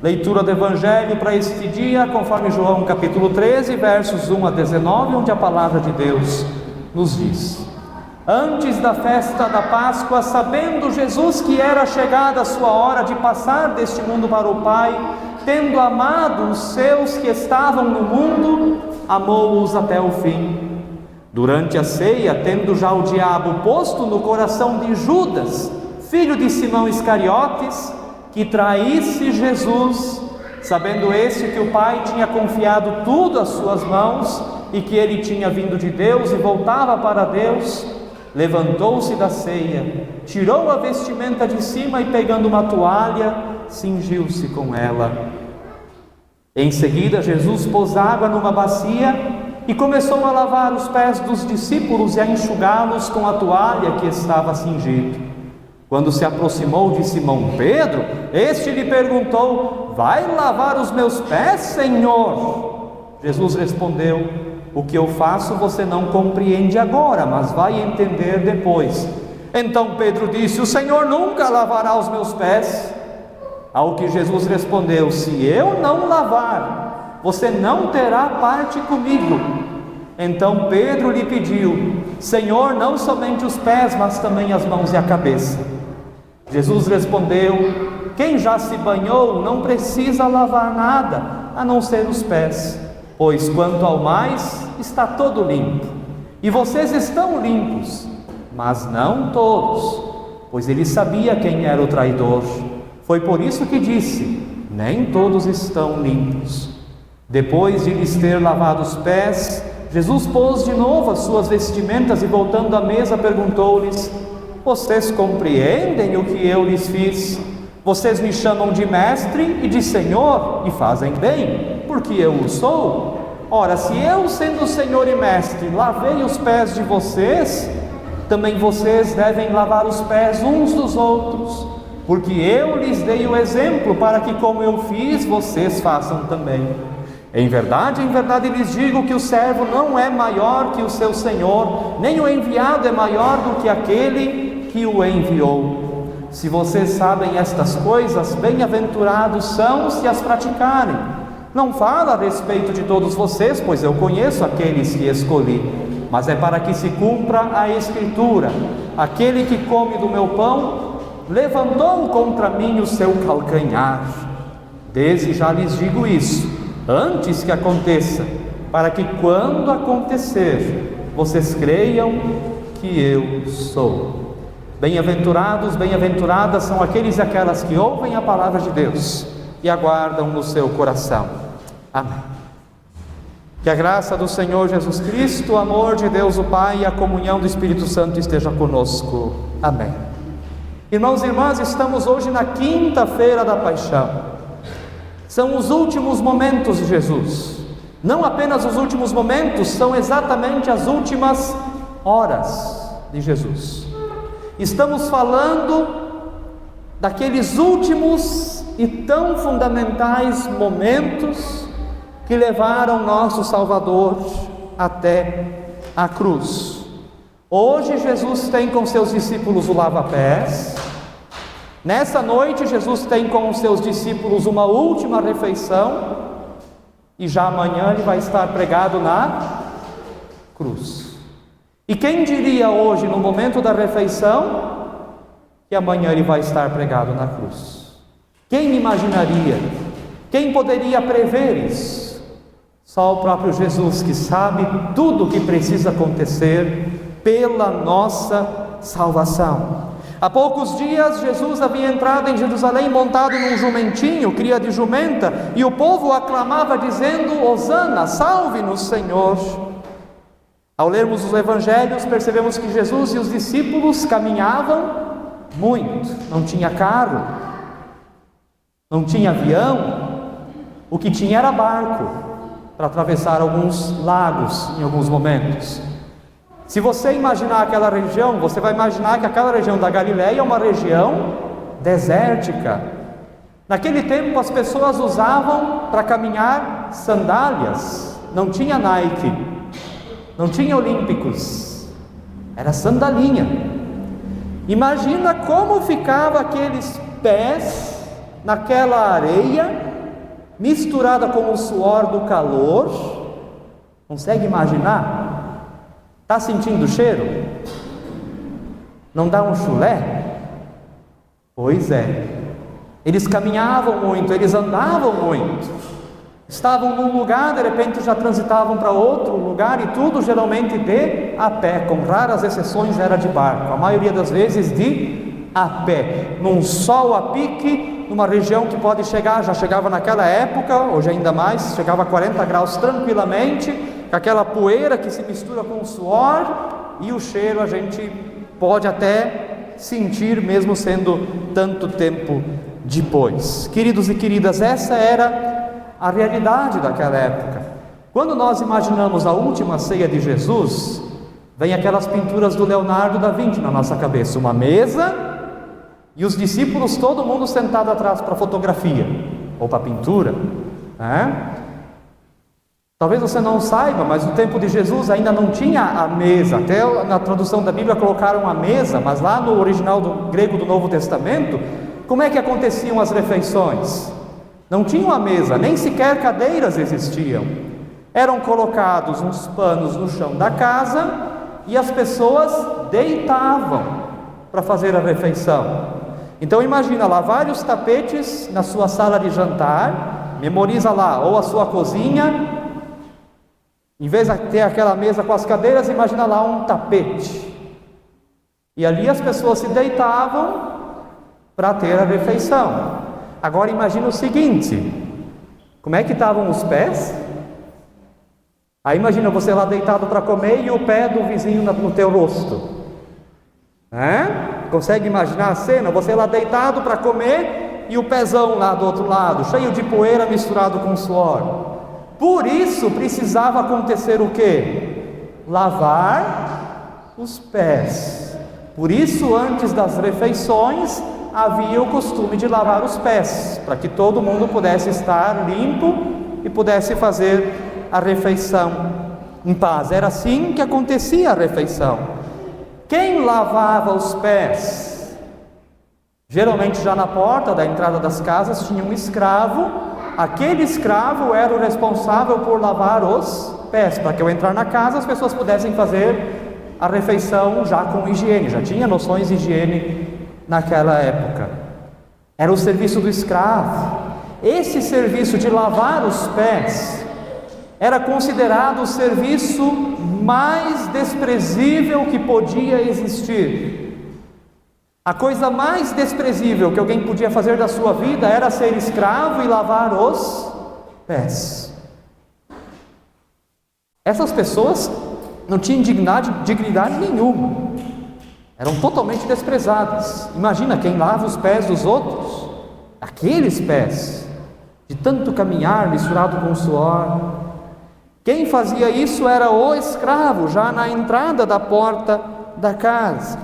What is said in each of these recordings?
Leitura do Evangelho para este dia, conforme João capítulo 13, versos 1 a 19, onde a palavra de Deus nos diz: Antes da festa da Páscoa, sabendo Jesus que era chegada a sua hora de passar deste mundo para o Pai, tendo amado os seus que estavam no mundo, amou-os até o fim. Durante a ceia, tendo já o diabo posto no coração de Judas, filho de Simão Iscariotes, que traísse Jesus, sabendo este que o Pai tinha confiado tudo às suas mãos e que ele tinha vindo de Deus e voltava para Deus, levantou-se da ceia, tirou a vestimenta de cima e, pegando uma toalha, cingiu-se com ela. Em seguida, Jesus pôs água numa bacia e começou a lavar os pés dos discípulos e a enxugá-los com a toalha que estava cingido. Quando se aproximou de Simão Pedro, este lhe perguntou: Vai lavar os meus pés, Senhor? Jesus respondeu: O que eu faço você não compreende agora, mas vai entender depois. Então Pedro disse: O Senhor nunca lavará os meus pés. Ao que Jesus respondeu: Se eu não lavar, você não terá parte comigo. Então Pedro lhe pediu: Senhor, não somente os pés, mas também as mãos e a cabeça. Jesus respondeu: Quem já se banhou não precisa lavar nada, a não ser os pés, pois quanto ao mais, está todo limpo. E vocês estão limpos, mas não todos, pois ele sabia quem era o traidor. Foi por isso que disse: Nem todos estão limpos. Depois de lhes ter lavado os pés, Jesus pôs de novo as suas vestimentas e, voltando à mesa, perguntou-lhes: Vocês compreendem o que eu lhes fiz? Vocês me chamam de mestre e de senhor, e fazem bem, porque eu o sou. Ora, se eu, sendo senhor e mestre, lavei os pés de vocês, também vocês devem lavar os pés uns dos outros, porque eu lhes dei o exemplo para que, como eu fiz, vocês façam também. Em verdade lhes digo que o servo não é maior que o seu senhor, nem o enviado é maior do que aquele que o enviou. Se vocês sabem estas coisas, bem-aventurados são se as praticarem. Não falo a respeito de todos vocês, pois eu conheço aqueles que escolhi, mas é para que se cumpra a Escritura: aquele que come do meu pão levantou contra mim o seu calcanhar. Desde já lhes digo isso, antes que aconteça, para que quando acontecer, vocês creiam que eu sou. Bem-aventurados, bem-aventuradas são aqueles e aquelas que ouvem a palavra de Deus e aguardam no seu coração. Amém. Que a graça do Senhor Jesus Cristo, o amor de Deus o Pai e a comunhão do Espírito Santo esteja conosco. Amém. Irmãos e irmãs, estamos hoje na quinta-feira da Paixão. São os últimos momentos de Jesus. Não apenas os últimos momentos, são exatamente as últimas horas de Jesus. Estamos falando daqueles últimos e tão fundamentais momentos que levaram nosso Salvador até a cruz. Hoje Jesus tem com seus discípulos o lava-pés. Nessa noite Jesus tem com os seus discípulos uma última refeição, e já amanhã ele vai estar pregado na cruz. E quem diria hoje, no momento da refeição, que amanhã ele vai estar pregado na cruz? Quem imaginaria? Quem poderia prever isso? Só o próprio Jesus, que sabe tudo o que precisa acontecer pela nossa salvação. Há poucos dias Jesus havia entrado em Jerusalém montado num jumentinho, cria de jumenta, e o povo o aclamava dizendo: Hosana, salve-nos, Senhor. Ao lermos os evangelhos, percebemos que Jesus e os discípulos caminhavam muito. Não tinha carro, não tinha avião, o que tinha era barco para atravessar alguns lagos em alguns momentos. Se você imaginar aquela região, você vai imaginar que aquela região da Galileia é uma região desértica. Naquele tempo as pessoas usavam para caminhar sandálias, não tinha Nike, não tinha Olímpicos, era sandalinha. Imagina como ficava aqueles pés naquela areia misturada com o suor do calor. Consegue imaginar? Está sentindo o cheiro? Não dá um chulé? Pois é, eles caminhavam muito, eles andavam muito, estavam num lugar, de repente já transitavam para outro lugar, e tudo geralmente de a pé, com raras exceções era de barco, a maioria das vezes de a pé, num sol a pique, numa região que pode chegar, já chegava naquela época, hoje ainda mais, chegava a 40 graus tranquilamente, com aquela poeira que se mistura com o suor, e o cheiro a gente pode até sentir, mesmo sendo tanto tempo depois. Queridos e queridas, essa era a realidade daquela época. Quando nós imaginamos a última ceia de Jesus, vem aquelas pinturas do Leonardo da Vinci na nossa cabeça, uma mesa e os discípulos, todo mundo sentado atrás para fotografia ou para pintura, né? Talvez você não saiba, mas no tempo de Jesus ainda não tinha a mesa. Até na tradução da Bíblia colocaram a mesa, mas lá no original do grego do Novo Testamento, como é que aconteciam as refeições? Não tinham a mesa, nem sequer cadeiras existiam. Eram colocados uns panos no chão da casa e as pessoas deitavam para fazer a refeição. Então imagina lá vários tapetes na sua sala de jantar, memoriza lá, ou a sua cozinha. Em vez de ter aquela mesa com as cadeiras, imagina lá um tapete. E ali as pessoas se deitavam para ter a refeição. Agora imagina o seguinte: como é que estavam os pés? Aí imagina você lá deitado para comer e o pé do vizinho no teu rosto. Consegue imaginar a cena? Você lá deitado para comer e o pezão lá do outro lado, cheio de poeira misturado com suor. Por isso precisava acontecer o quê? Lavar os pés. Por isso, antes das refeições, havia o costume de lavar os pés, para que todo mundo pudesse estar limpo e pudesse fazer a refeição em paz. Era assim que acontecia a refeição. Quem lavava os pés? Geralmente já na porta da entrada das casas tinha um escravo. Aquele escravo era o responsável por lavar os pés, para que ao entrar na casa as pessoas pudessem fazer a refeição já com higiene, já tinha noções de higiene naquela época. Era o serviço do escravo. Esse serviço de lavar os pés era considerado o serviço mais desprezível que podia existir. A coisa mais desprezível que alguém podia fazer da sua vida era ser escravo e lavar os pés. Essas pessoas não tinham dignidade nenhuma, eram totalmente desprezadas. Imagina quem lava os pés dos outros, aqueles pés, de tanto caminhar misturado com suor. Quem fazia isso era o escravo, já na entrada da porta da casa.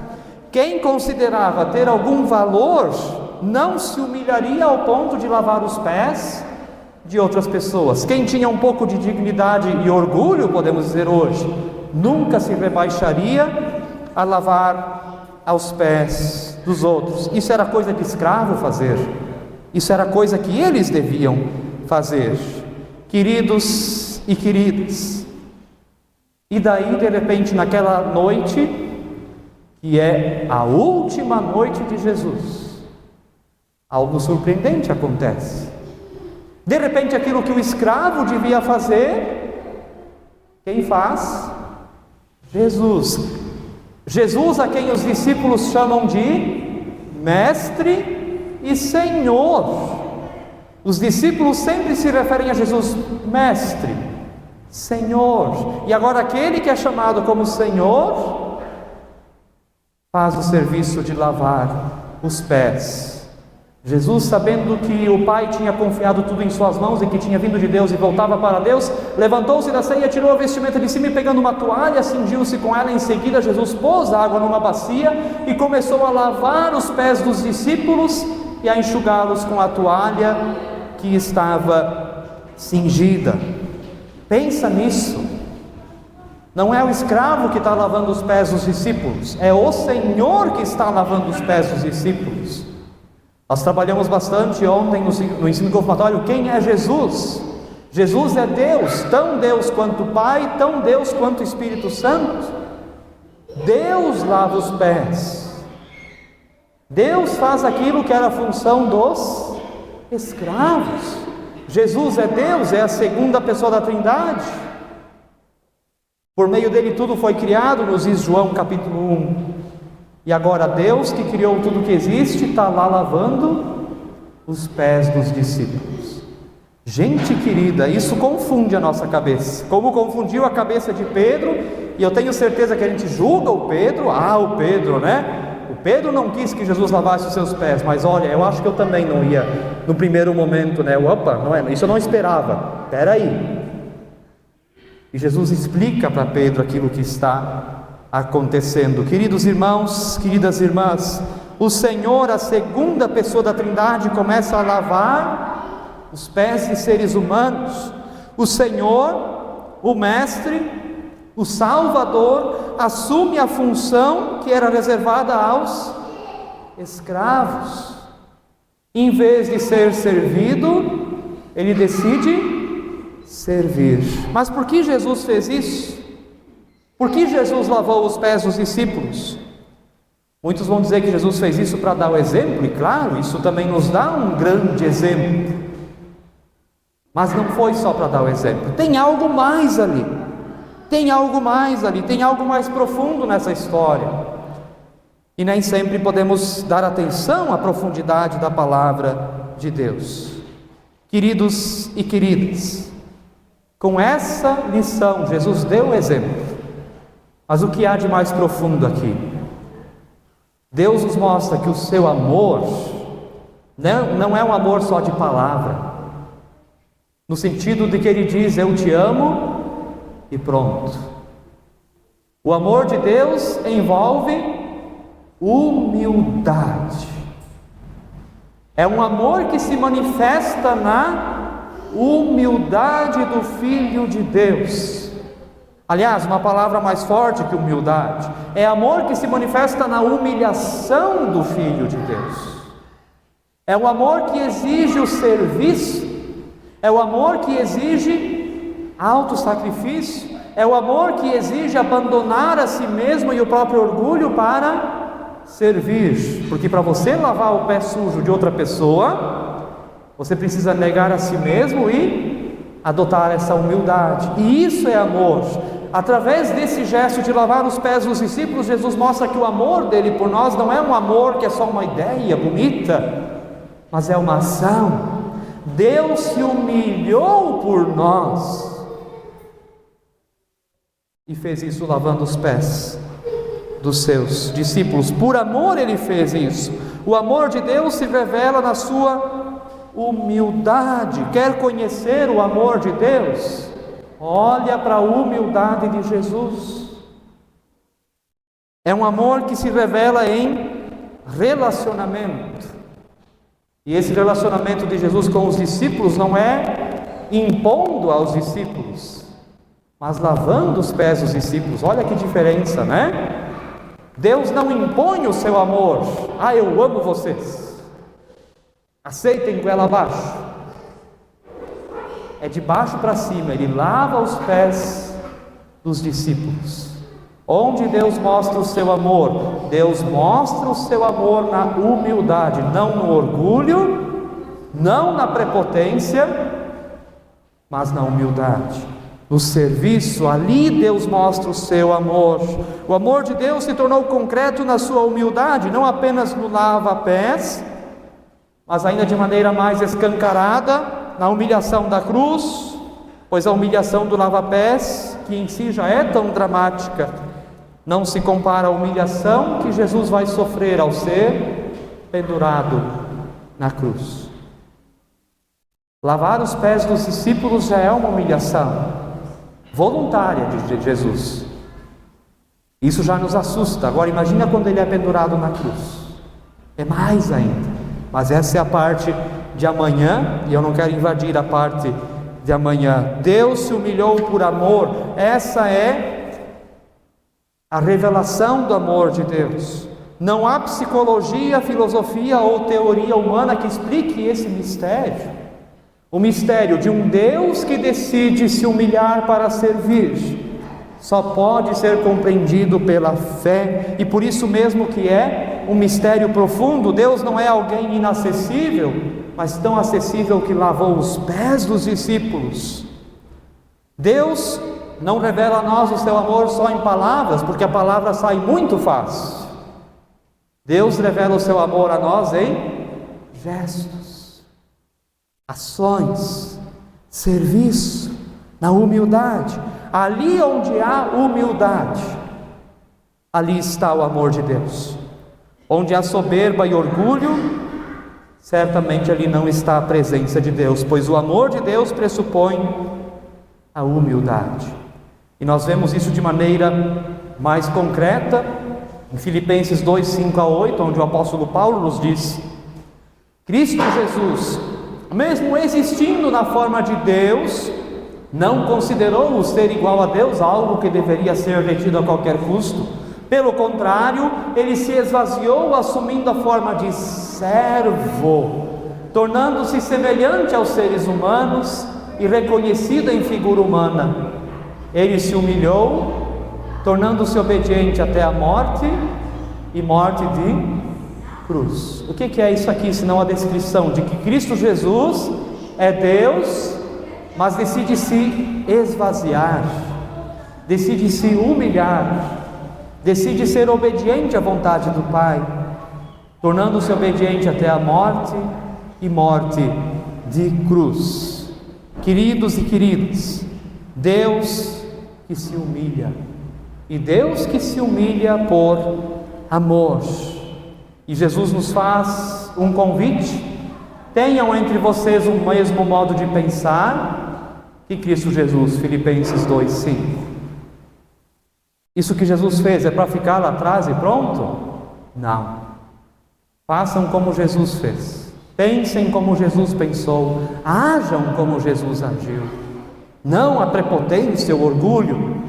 Quem considerava ter algum valor não se humilharia ao ponto de lavar os pés de outras pessoas. Quem tinha um pouco de dignidade e orgulho, podemos dizer hoje, nunca se rebaixaria a lavar aos pés dos outros. Isso era coisa de escravo fazer. Isso era coisa que eles deviam fazer. Queridos e queridas, e daí de repente naquela noite, que é a última noite de Jesus, algo surpreendente acontece. De repente aquilo que o escravo devia fazer, quem faz? Jesus. Jesus, a quem os discípulos chamam de Mestre e Senhor. Os discípulos sempre se referem a Jesus, Mestre, Senhor. E agora aquele que é chamado como Senhor faz o serviço de lavar os pés. Jesus, sabendo que o Pai tinha confiado tudo em suas mãos e que tinha vindo de Deus e voltava para Deus, levantou-se da ceia, tirou a vestimenta de cima e pegando uma toalha, cingiu-se com ela. Em seguida Jesus pôs a água numa bacia e começou a lavar os pés dos discípulos e a enxugá-los com a toalha que estava cingida. Pensa nisso. Não é o escravo que está lavando os pés dos discípulos, é o Senhor que está lavando os pés dos discípulos. Nós trabalhamos bastante ontem no ensino confirmatório, quem é Jesus? Jesus é Deus, tão Deus quanto Pai, tão Deus quanto Espírito Santo. Deus lava os pés. Deus faz aquilo que era a função dos escravos. Jesus é Deus, é a segunda pessoa da Trindade. Por meio dele tudo foi criado, nos diz João capítulo 1. E agora Deus, que criou tudo que existe, está lá lavando os pés dos discípulos. Gente querida, isso confunde a nossa cabeça, como confundiu a cabeça de Pedro. E eu tenho certeza que a gente julga o Pedro, o Pedro, né? O Pedro não quis que Jesus lavasse os seus pés, mas olha, eu acho que eu também não ia, no primeiro momento, né? Opa, não é, isso eu não esperava, espera aí. E Jesus explica para Pedro aquilo que está acontecendo. Queridos irmãos, queridas irmãs, o Senhor, a segunda pessoa da Trindade, começa a lavar os pés de seres humanos. O Senhor, o Mestre, o Salvador, assume a função que era reservada aos escravos. Em vez de ser servido, ele decide servir. Mas por que Jesus fez isso? Por que Jesus lavou os pés dos discípulos? Muitos vão dizer que Jesus fez isso para dar o exemplo, e claro, isso também nos dá um grande exemplo. Mas não foi só para dar o exemplo, tem algo mais ali. Tem algo mais ali, tem algo mais profundo nessa história. E nem sempre podemos dar atenção à profundidade da palavra de Deus. Queridos e queridas, com essa lição, Jesus deu o exemplo. Mas o que há de mais profundo aqui? Deus nos mostra que o seu amor não é um amor só de palavra, no sentido de que ele diz, eu te amo e pronto. O amor de Deus envolve humildade. É um amor que se manifesta na humildade do Filho de Deus. Aliás, uma palavra mais forte que humildade, é amor que se manifesta na humilhação do Filho de Deus. É o amor que exige o serviço, é o amor que exige autossacrifício, é o amor que exige abandonar a si mesmo e o próprio orgulho para servir. Porque para você lavar o pé sujo de outra pessoa, você precisa negar a si mesmo e adotar essa humildade. E isso é amor. Através desse gesto de lavar os pés dos discípulos, Jesus mostra que o amor dele por nós não é um amor que é só uma ideia bonita, mas é uma ação. Deus se humilhou por nós e fez isso lavando os pés dos seus discípulos. Por amor ele fez isso. O amor de Deus se revela na sua humildade. Quer conhecer o amor de Deus? Olha para a humildade de Jesus. É um amor que se revela em relacionamento. E esse relacionamento de Jesus com os discípulos não é impondo aos discípulos, mas lavando os pés dos discípulos. Olha que diferença, né? Deus não impõe o seu amor. Eu amo vocês, aceitem goela abaixo. É de baixo para cima, ele lava os pés dos discípulos. Onde Deus mostra o seu amor? Deus mostra o seu amor na humildade, não no orgulho, não na prepotência, mas na humildade, no serviço. Ali Deus mostra o seu amor. O amor de Deus se tornou concreto na sua humildade, não apenas no lava-pés, mas ainda de maneira mais escancarada na humilhação da cruz, pois a humilhação do lava-pés, que em si já é tão dramática, não se compara à humilhação que Jesus vai sofrer ao ser pendurado na cruz. Lavar os pés dos discípulos já é uma humilhação voluntária de Jesus. Isso já nos assusta. Agora imagina quando ele é pendurado na cruz. É mais ainda. Mas essa é a parte de amanhã, e eu não quero invadir a parte de amanhã. Deus se humilhou por amor. Essa é a revelação do amor de Deus. Não há psicologia, filosofia ou teoria humana que explique esse mistério. O mistério de um Deus que decide se humilhar para servir só pode ser compreendido pela fé, e por isso mesmo que é um mistério profundo. Deus não é alguém inacessível, mas tão acessível que lavou os pés dos discípulos. Deus não revela a nós o seu amor só em palavras, porque a palavra sai muito fácil. Deus revela o seu amor a nós em gestos, ações, serviço, na humildade. Ali onde há humildade, ali está o amor de Deus. Onde há soberba e orgulho, certamente ali não está a presença de Deus, pois o amor de Deus pressupõe a humildade. E nós vemos isso de maneira mais concreta em Filipenses 2, 5-8, onde o apóstolo Paulo nos diz: Cristo Jesus, mesmo existindo na forma de Deus, não considerou o ser igual a Deus algo que deveria ser retido a qualquer custo. Pelo contrário, ele se esvaziou, assumindo a forma de servo, tornando-se semelhante aos seres humanos e reconhecido em figura humana. Ele se humilhou, tornando-se obediente até a morte, e morte de cruz. O que é isso aqui, senão a descrição de que Cristo Jesus é Deus, mas decide se esvaziar, decide se humilhar, decide ser obediente à vontade do Pai, tornando-se obediente até a morte, e morte de cruz. Queridos e queridas, Deus que se humilha, e Deus que se humilha por amor. E Jesus nos faz um convite: tenham entre vocês o mesmo modo de pensar que Cristo Jesus. Filipenses 2:5. Isso que Jesus fez é para ficar lá atrás e pronto? Não. Façam como Jesus fez, pensem como Jesus pensou, ajam como Jesus agiu. Não a prepotência, o orgulho,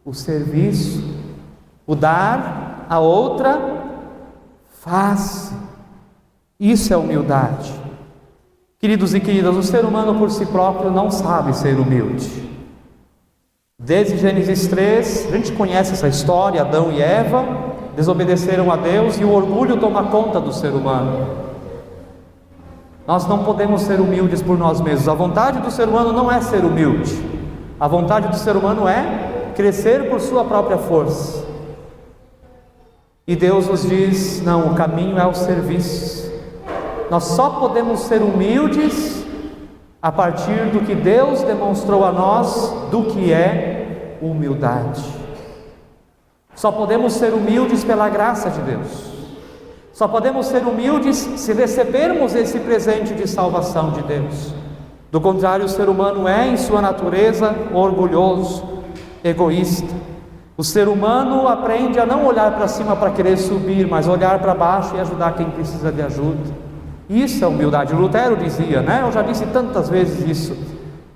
o serviço, o dar a outra face. Isso é humildade. Queridos e queridas, o ser humano por si próprio não sabe ser humilde. Desde Gênesis 3, a gente conhece essa história: Adão e Eva desobedeceram a Deus e o orgulho toma conta do ser humano. Nós não podemos ser humildes por nós mesmos. A vontade do ser humano não é ser humilde. A vontade do ser humano é crescer por sua própria força. E Deus nos diz: não, o caminho é o serviço. Nós só podemos ser humildes a partir do que Deus demonstrou a nós do que é humildade. Só podemos ser humildes pela graça de Deus. Só podemos ser humildes se recebermos esse presente de salvação de Deus. Do contrário, o ser humano é, em sua natureza, orgulhoso, egoísta. O ser humano aprende a não olhar para cima para querer subir, mas olhar para baixo e ajudar quem precisa de ajuda. Isso é humildade. Lutero dizia, né? Eu já disse tantas vezes isso.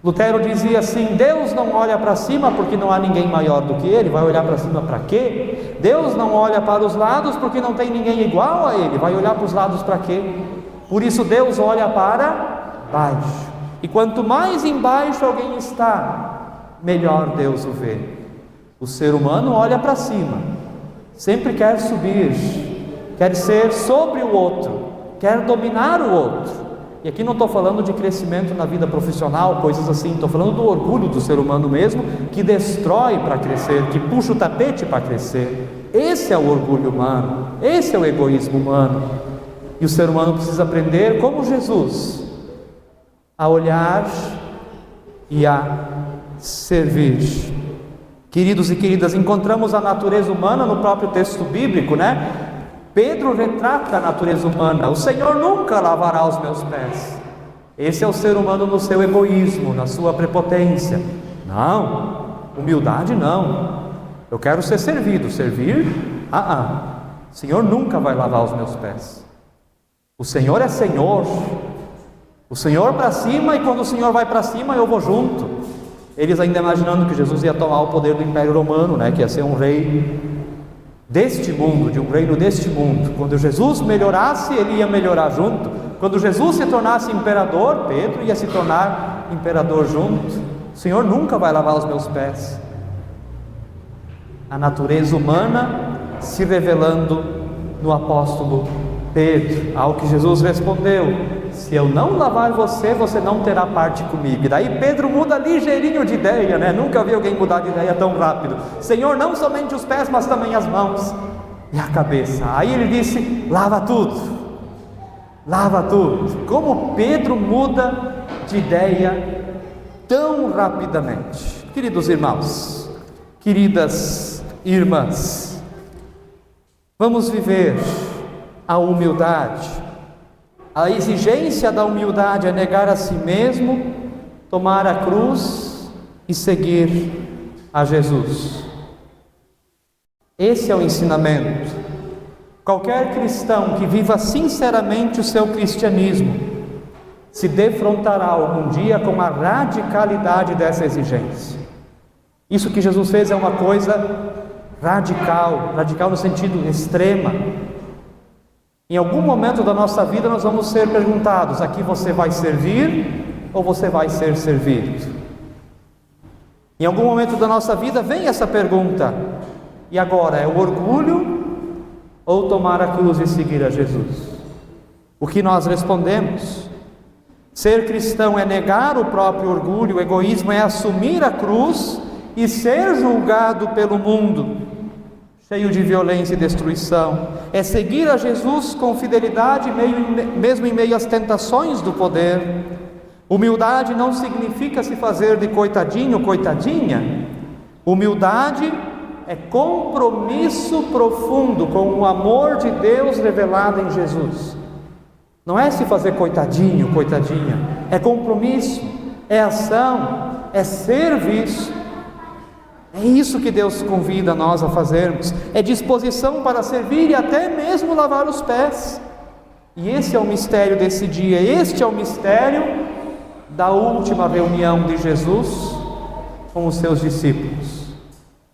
Lutero dizia assim: Deus não olha para cima porque não há ninguém maior do que Ele. Vai olhar para cima para quê? Deus não olha para os lados porque não tem ninguém igual a Ele. Vai olhar para os lados para quê? Por isso Deus olha para baixo. E quanto mais embaixo alguém está, melhor Deus o vê. O ser humano olha para cima, sempre quer subir, quer ser sobre o outro, quer dominar o outro. E aqui não estou falando de crescimento na vida profissional, coisas assim. Estou falando do orgulho do ser humano mesmo, que destrói para crescer, que puxa o tapete para crescer. Esse é o orgulho humano, esse é o egoísmo humano. E o ser humano precisa aprender, como Jesus, a olhar e a servir. Queridos e queridas, encontramos a natureza humana no próprio texto bíblico, né? Pedro retrata a natureza humana: o Senhor nunca lavará os meus pés. Esse é o ser humano no seu egoísmo, na sua prepotência. Não, humildade não. Eu quero ser servido, servir? O Senhor nunca vai lavar os meus pés. O Senhor é Senhor. O Senhor para cima, e quando o Senhor vai para cima, eu vou junto. Eles ainda imaginando que Jesus ia tomar o poder do Império Romano, né? Que ia ser um rei. deste mundo, de um reino deste mundo. Quando Jesus melhorasse, ele ia melhorar junto. Quando Jesus se tornasse imperador, Pedro ia se tornar imperador junto. O Senhor nunca vai lavar os meus pés. A natureza humana se revelando no apóstolo Pedro, ao que Jesus respondeu: se eu não lavar você, você não terá parte comigo. E daí Pedro muda ligeirinho de ideia, né? Nunca vi alguém mudar de ideia tão rápido. Senhor, não somente os pés, mas também as mãos e a cabeça. Aí ele disse: lava tudo, lava tudo. Como Pedro muda de ideia tão rapidamente. Queridos irmãos, queridas irmãs, vamos viver a humildade. A exigência da humildade é negar a si mesmo, tomar a cruz e seguir a Jesus. Esse é o ensinamento. Qualquer cristão que viva sinceramente o seu cristianismo se defrontará algum dia com a radicalidade dessa exigência. Isso que Jesus fez é uma coisa radical, radical no sentido extrema. Em algum momento da nossa vida nós vamos ser perguntados: aqui você vai servir ou você vai ser servido? Em algum momento da nossa vida vem essa pergunta: e agora, é o orgulho ou tomar a cruz e seguir a Jesus? O que nós respondemos? Ser cristão é negar o próprio orgulho, o egoísmo é assumir a cruz e ser julgado pelo mundo, cheio de violência e destruição. É seguir a Jesus com fidelidade, mesmo em meio às tentações do poder. Humildade não significa se fazer de coitadinho, coitadinha. Humildade é compromisso profundo com o amor de Deus revelado em Jesus. Não é se fazer coitadinho, coitadinha. É compromisso, é ação, é serviço. É isso que Deus convida nós a fazermos. É disposição para servir e até mesmo lavar os pés. E esse é o mistério desse dia. Este é o mistério da última reunião de Jesus com os seus discípulos.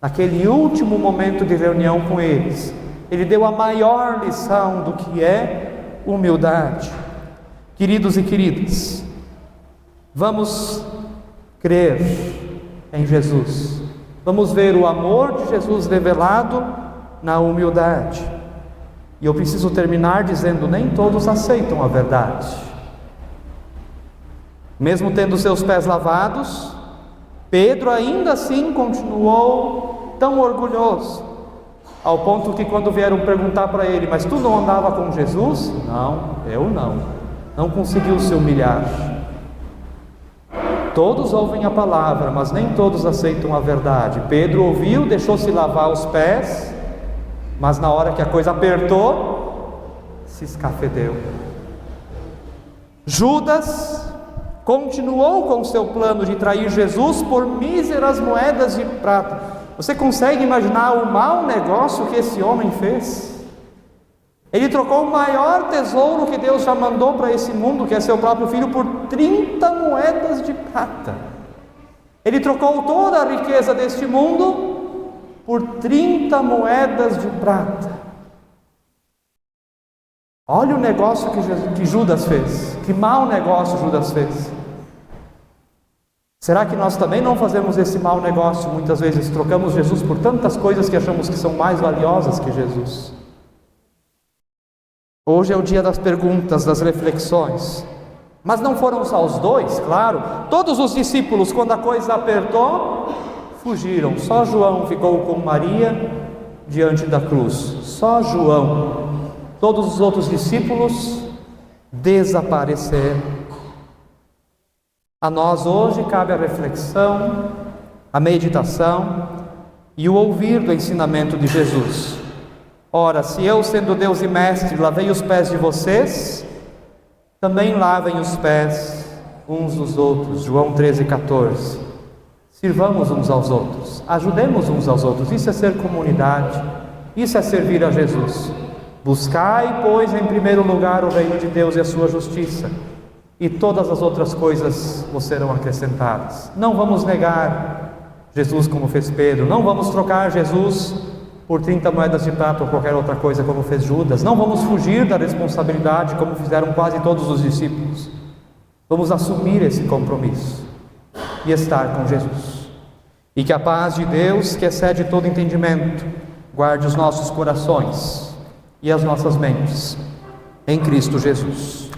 Naquele último momento de reunião com eles, Ele deu a maior lição do que é humildade. Queridos e queridas, vamos crer em Jesus. Vamos ver o amor de Jesus revelado na humildade. E eu preciso terminar dizendo: nem todos aceitam a verdade. Mesmo tendo seus pés lavados, Pedro ainda assim continuou tão orgulhoso, ao ponto que quando vieram perguntar para ele: mas tu não andava com Jesus? Não, eu não conseguiu se humilhar. Todos ouvem a palavra, mas nem todos aceitam a verdade. Pedro ouviu, deixou-se lavar os pés, mas na hora que a coisa apertou, se escafedeu. Judas continuou com seu plano de trair Jesus por míseras moedas de prata. Você consegue imaginar o mau negócio que esse homem fez? Ele trocou o maior tesouro que Deus já mandou para esse mundo, que é seu próprio filho, por 30 moedas de prata. Ele trocou toda a riqueza deste mundo por 30 moedas de prata. Olha o negócio que Judas fez. Que mau negócio Judas fez. Será que nós também não fazemos esse mau negócio? Muitas vezes trocamos Jesus por tantas coisas que achamos que são mais valiosas que Jesus. Hoje é o dia das perguntas, das reflexões. Mas não foram só os dois, claro. Todos os discípulos, quando a coisa apertou, fugiram. Só João ficou com Maria diante da cruz. Só João. Todos os outros discípulos desapareceram. A nós hoje cabe a reflexão, a meditação e o ouvir do ensinamento de Jesus. Ora, se eu, sendo Deus e Mestre, lavei os pés de vocês, também lavem os pés uns dos outros. João 13,14. Sirvamos uns aos outros, ajudemos uns aos outros. Isso é ser comunidade, isso é servir a Jesus. Buscai, pois, em primeiro lugar o reino de Deus e a sua justiça, e todas as outras coisas vos serão acrescentadas. Não vamos negar Jesus como fez Pedro, não vamos trocar Jesus por 30 moedas de prata ou qualquer outra coisa, como fez Judas. Não vamos fugir da responsabilidade, como fizeram quase todos os discípulos. Vamos assumir esse compromisso e estar com Jesus. E que a paz de Deus, que excede todo entendimento, guarde os nossos corações e as nossas mentes em Cristo Jesus.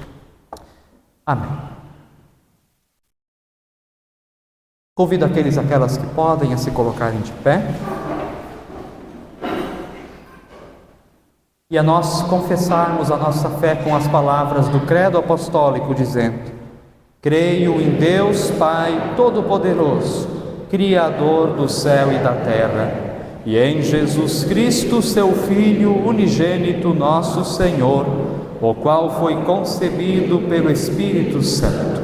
Amém. Convido aquelas que podem a se colocarem de pé e a nós confessarmos a nossa fé com as palavras do credo apostólico, dizendo: creio em Deus Pai Todo-Poderoso, Criador do céu e da terra, e em Jesus Cristo, seu Filho unigênito, nosso Senhor, o qual foi concebido pelo Espírito Santo,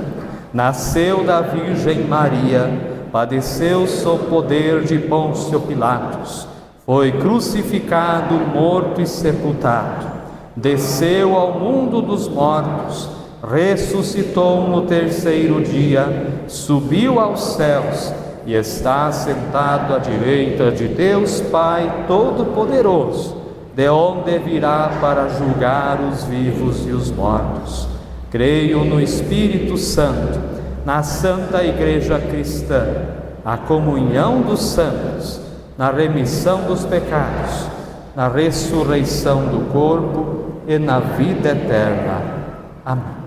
nasceu da Virgem Maria, padeceu sob poder de Pôncio Pilatos, foi crucificado, morto e sepultado, desceu ao mundo dos mortos, ressuscitou no terceiro dia, subiu aos céus e está sentado à direita de Deus Pai Todo-Poderoso, de onde virá para julgar os vivos e os mortos. Creio no Espírito Santo, na Santa Igreja Cristã, a comunhão dos santos, na remissão dos pecados, na ressurreição do corpo e na vida eterna. Amém.